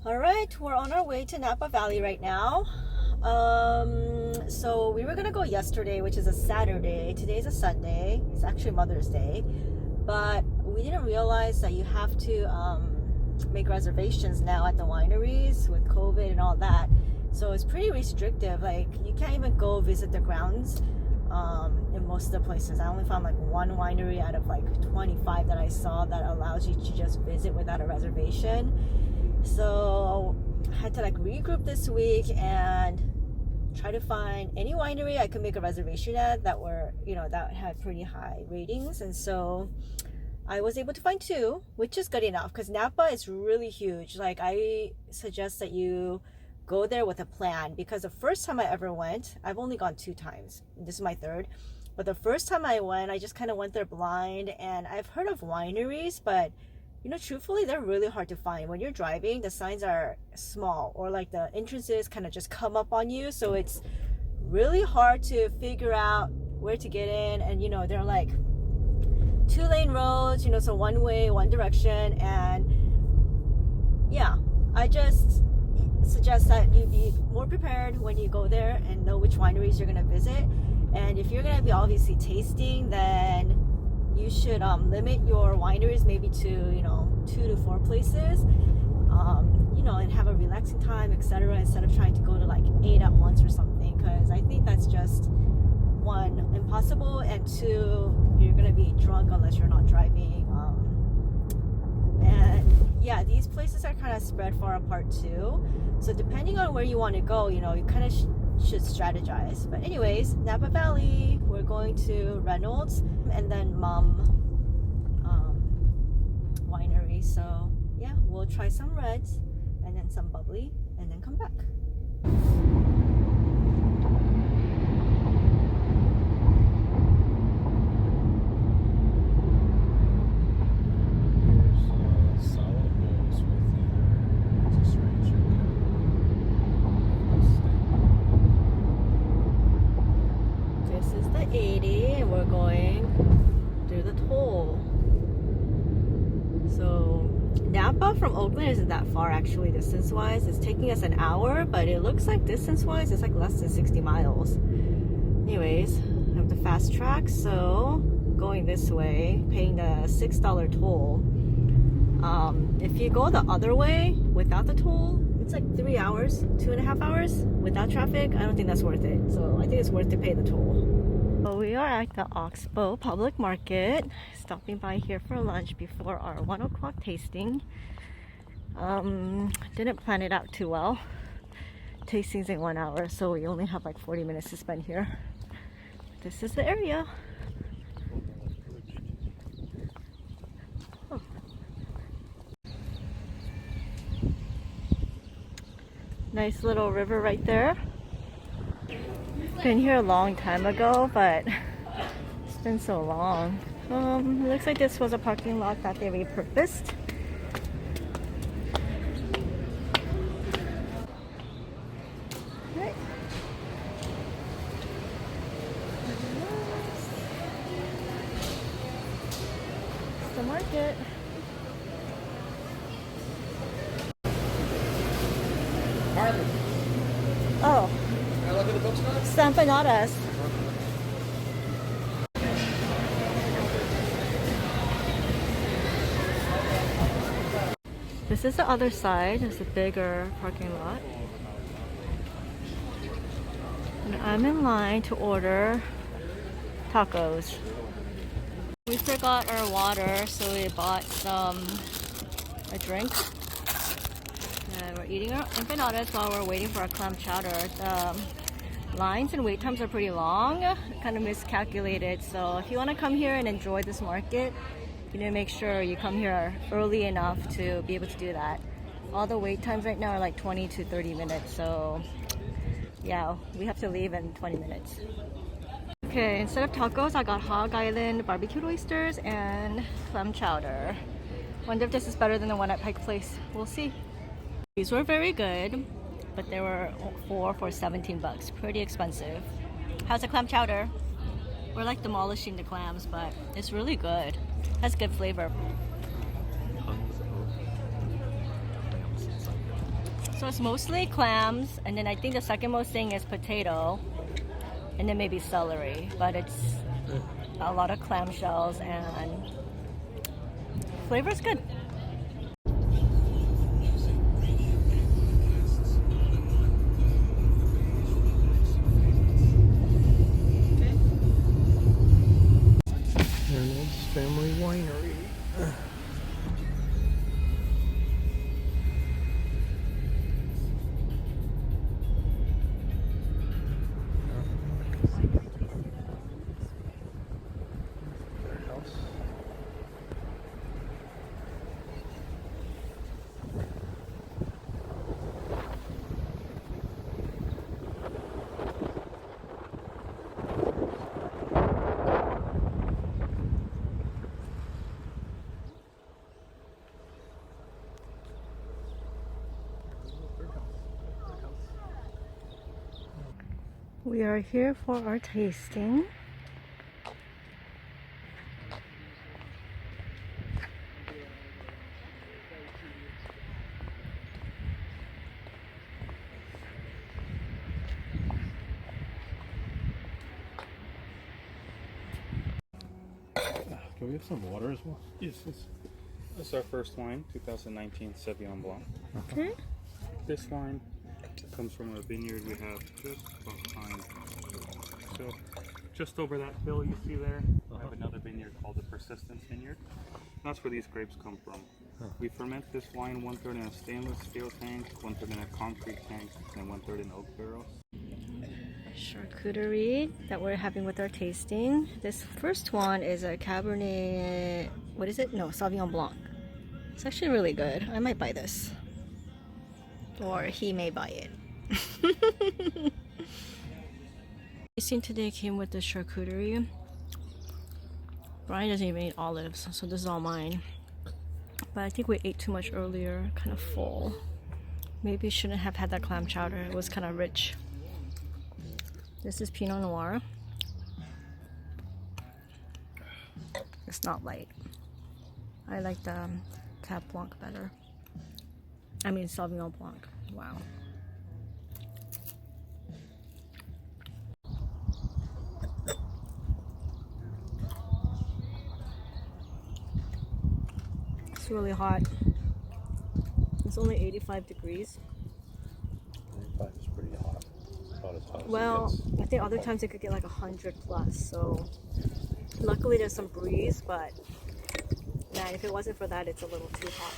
Alright, we're on our way to Napa Valley right now. So we were gonna go yesterday, which is a Saturday. Today's a Sunday. It's actually Mother's Day. But we didn't realize that you have to make reservations now at the wineries with COVID and all that. So it's pretty restrictive. Like, you can't even go visit the grounds in most of the places. I only found like one winery out of like 25 that I saw that allows you to just visit without a reservation. So I had to like regroup this week and try to find any winery I could make a reservation at that were, that had pretty high ratings. And so I was able to find two, which is good enough because Napa is really huge. Like, I suggest that you go there with a plan, because the first time I ever went, I've only gone 2 times. This is my third. But the first time I went, I just kind of went there blind, and I've heard of wineries, but truthfully, they're really hard to find. When you're driving, the signs are small, or like the entrances kind of just come up on you, so it's really hard to figure out where to get in. And they're like 2-lane roads, so one way, one direction. And yeah, I just suggest that you be more prepared when you go there and know which wineries you're going to visit. And if you're going to be obviously tasting, then you should limit your wineries maybe to 2 to 4 places, and have a relaxing time, etc., instead of trying to go to like 8 at once or something, because I think that's just, 1, impossible, and 2, you're gonna be drunk unless you're not driving. And yeah, these places are kind of spread far apart too, so depending on where you want to go, you kind of should strategize. But anyways, Napa Valley, we're going to Reynolds and then Mumm Winery. So yeah, we'll try some reds and then some bubbly and then come back. This is the 80 and we're going through the toll. So Napa from Oakland isn't that far actually, distance wise. It's taking us an hour, but it looks like distance wise it's like less than 60 miles. Anyways, I have the fast track, so going this way, paying the $6 toll. If you go the other way without the toll, it's like 3 hours, 2.5 hours without traffic. I don't think that's worth it, so I think it's worth to pay the toll. So we are at the Oxbow Public Market, stopping by here for lunch before our 1 o'clock tasting. Didn't plan it out too well. Tasting's in 1 hour, so we only have like 40 minutes to spend here. This is the area. Oh. Nice little river right there. Been here a long time ago, but it's been so long. It looks like this was a parking lot that they repurposed. Right. It's the market. Harley. Oh. Can I look at the books now? Empanadas. This is the other side. It's a bigger parking lot. And I'm in line to order tacos. We forgot our water, so we bought a drink. And we're eating our empanadas while we're waiting for our clam chowder. The lines and wait times are pretty long, kind of miscalculated. So if you want to come here and enjoy this market, you need to make sure you come here early enough to be able to do that. All the wait times right now are like 20 to 30 minutes. So yeah, we have to leave in 20 minutes. Okay, instead of tacos, I got Hog Island barbecued oysters and clam chowder. Wonder if this is better than the one at Pike Place. We'll see. These were very good, but they were 4 for 17 bucks. Pretty expensive. How's the clam chowder? We're like demolishing the clams, but it's really good. Has good flavor. So it's mostly clams, and then I think the second most thing is potato, and then maybe celery. But it's a lot of clam shells, and flavor's good. Reynolds Family Winery. Their house. We are here for our tasting. Can we have some water as well? Yes, yes. This is our first wine, 2019 Sauvignon Blanc. Okay. This wine comes from a vineyard we have just behind. So, just over that hill you see there, we have another vineyard called the Persistence Vineyard. That's where these grapes come from. We ferment this wine 1/3 in a stainless steel tank, 1/3 in a concrete tank, and 1/3 in oak barrels. Charcuterie that we're having with our tasting. This first one is a Cabernet, what is it? No, Sauvignon Blanc. It's actually really good. I might buy this. Or he may buy it. Tasting today came with the charcuterie. Brian doesn't even eat olives, so this is all mine. But I think we ate too much earlier, kind of full. Maybe shouldn't have had that clam chowder. It was kind of rich. This is Pinot Noir. It's not light. I like the Cab Blanc better. I mean Sauvignon Blanc. Wow. It's really hot. It's only 85 degrees. 95 is pretty hot. About as hot as Well, it gets. I think other times it could get like 100 plus, so luckily there's some breeze, but man, if it wasn't for that, it's a little too hot.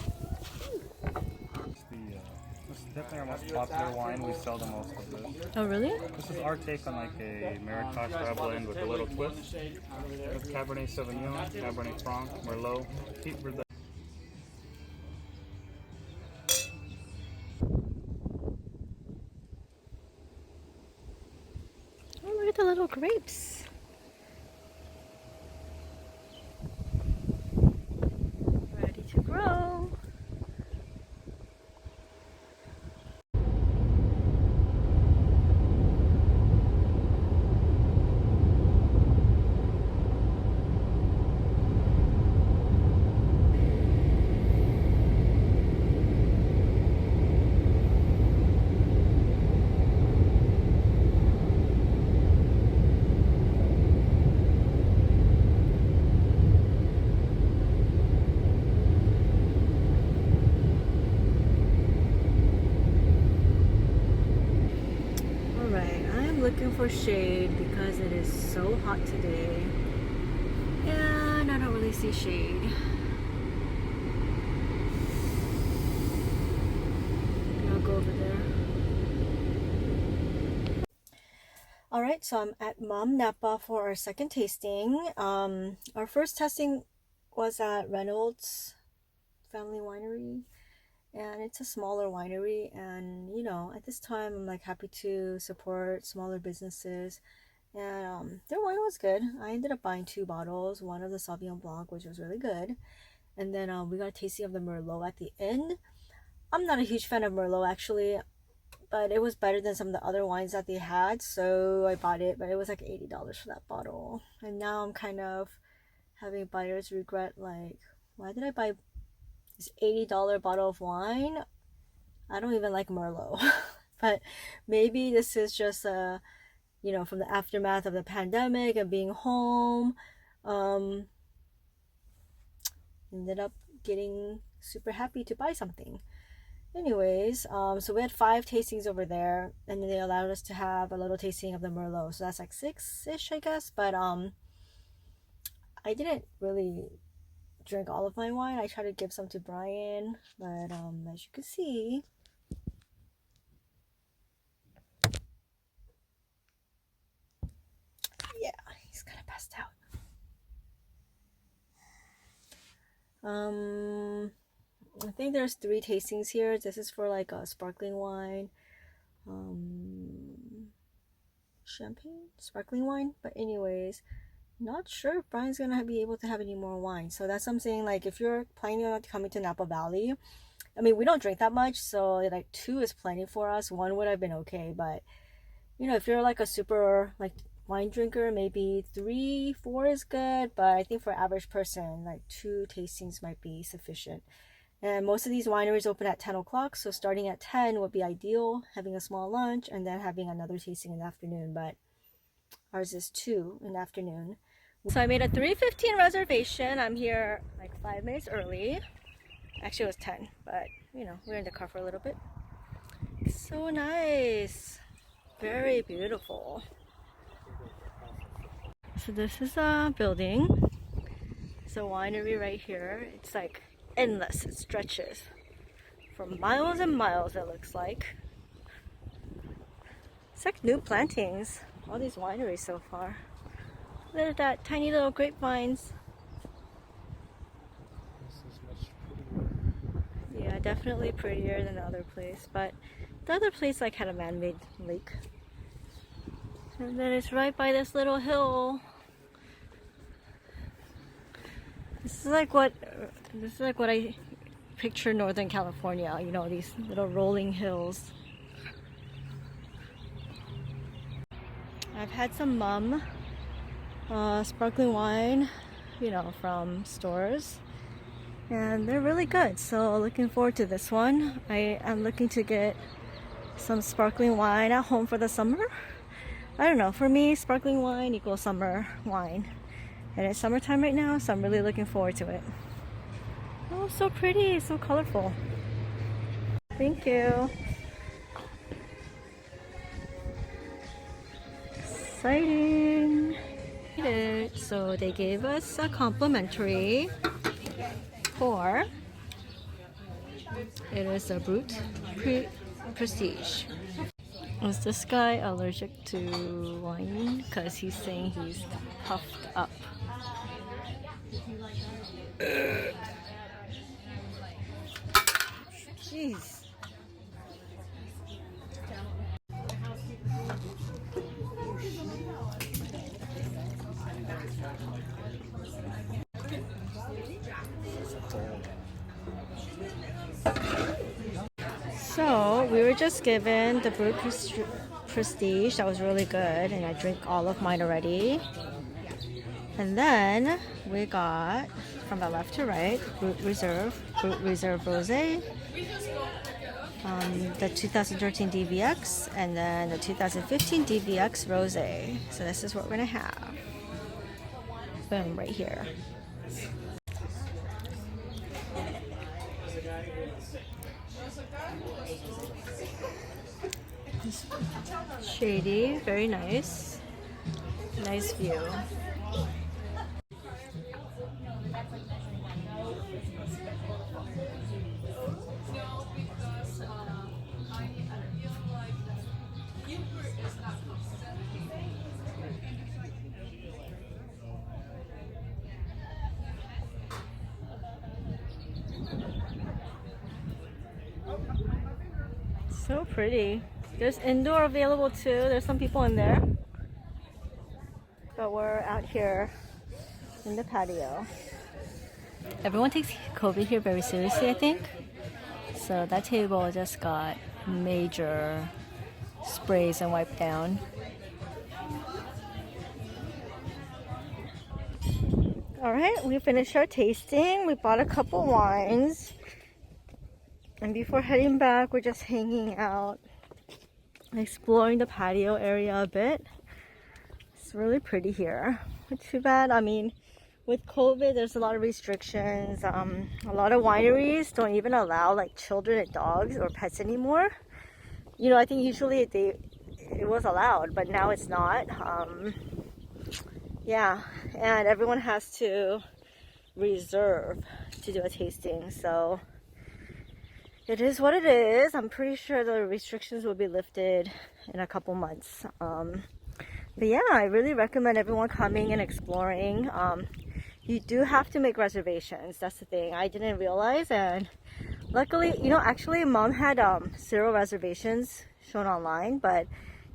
This is definitely our most popular wine. We sell the most of this. Oh, really? This is our take on like a Marrakesh style blend with a little twist. It's Cabernet Sauvignon, Cabernet Franc, Merlot, Petite Verdot. Oh, look at the little grapes. Ready to grow. Looking for shade because it is so hot today and I don't really see shade. I'll go over there. Alright, so I'm at Mumm, Napa for our second tasting. Our first tasting was at Reynolds Family Winery. And it's a smaller winery, and you know, at this time I'm like happy to support smaller businesses, and their wine was good. I ended up buying 2 bottles, one of the Sauvignon Blanc, which was really good, and then we got a tasting of the Merlot at the end. I'm not a huge fan of Merlot actually, but it was better than some of the other wines that they had, so I bought it. But it was like $80 for that bottle, and now I'm kind of having buyer's regret, like, why did I buy this $80 bottle of wine? I don't even like Merlot. But maybe this is just you know, from the aftermath of the pandemic and being home. Ended up getting super happy to buy something. Anyways, so we had 5 tastings over there, and they allowed us to have a little tasting of the Merlot. So that's like 6-ish, I guess. But I didn't really drink all of my wine. I tried to give some to Brian, but as you can see, yeah, he's kind of passed out. I think there's 3 tastings here. This is for like a sparkling wine, champagne, sparkling wine. But anyways, not sure if Brian's gonna be able to have any more wine. So that's something, like, if you're planning on coming to Napa Valley, I mean, we don't drink that much, so like 2 is plenty for us. 1 would have been okay, but you know, if you're like a super like wine drinker, maybe 3-4 is good. But I think for average person, like 2 tastings might be sufficient. And most of these wineries open at 10 o'clock, so starting at 10 would be ideal, having a small lunch and then having another tasting in the afternoon. But ours is 2 in the afternoon. So I made a 3:15 reservation. I'm here like 5 minutes early. Actually, it was 10, but you know, we're in the car for a little bit. So nice. Very beautiful. So this is a building. It's a winery right here. It's like endless. It stretches for miles and miles, it looks like. It's like new plantings. All these wineries so far. Look at that, tiny little grapevines. This is much prettier. Yeah, definitely prettier than the other place, but the other place like had a man-made lake. And then it's right by this little hill. This is like what I picture Northern California, you know, these little rolling hills. I've had some Mumm sparkling wine, you know, from stores, and they're really good. So looking forward to this one. I am looking to get some sparkling wine at home for the summer. I don't know, for me, sparkling wine equals summer wine. And it's summertime right now, so I'm really looking forward to it. Oh, so pretty, so colorful. Thank you. Exciting. So they gave us a complimentary pour. It is a Brut Prestige. Is this guy allergic to wine? Because he's saying he's puffed up. Jeez. So we were just given the Brut Prestige. That was really good, and I drank all of mine already. And then we got, from the left to right, Brut Reserve Rosé, the 2013 DVX, and then the 2015 DVX Rosé. So this is what we're gonna have. Boom, right here. Shady, very nice. Nice view. So pretty. There's indoor available too. There's some people in there. But we're out here in the patio. Everyone takes COVID here very seriously, I think. So that table just got major sprays and wiped down. Alright, we finished our tasting. We bought a couple wines. And before heading back, we're just hanging out, exploring the patio area a bit. It's really pretty here. Not too bad. I mean, with COVID, there's a lot of restrictions. A lot of wineries don't even allow like children and dogs or pets anymore. You know, I think usually it was allowed, but now it's not. Yeah, and everyone has to reserve to do a tasting, so it is what it is. I'm pretty sure the restrictions will be lifted in a couple months. But yeah, I really recommend everyone coming and exploring. You do have to make reservations. That's the thing. I didn't realize, and luckily, you know, actually Mom had 0 reservations shown online, but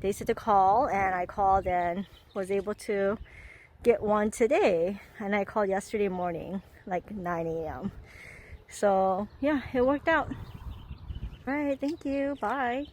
they said to call, and I called and was able to get one today, and I called yesterday morning like 9 a.m. So yeah, it worked out. All right, thank you. Bye.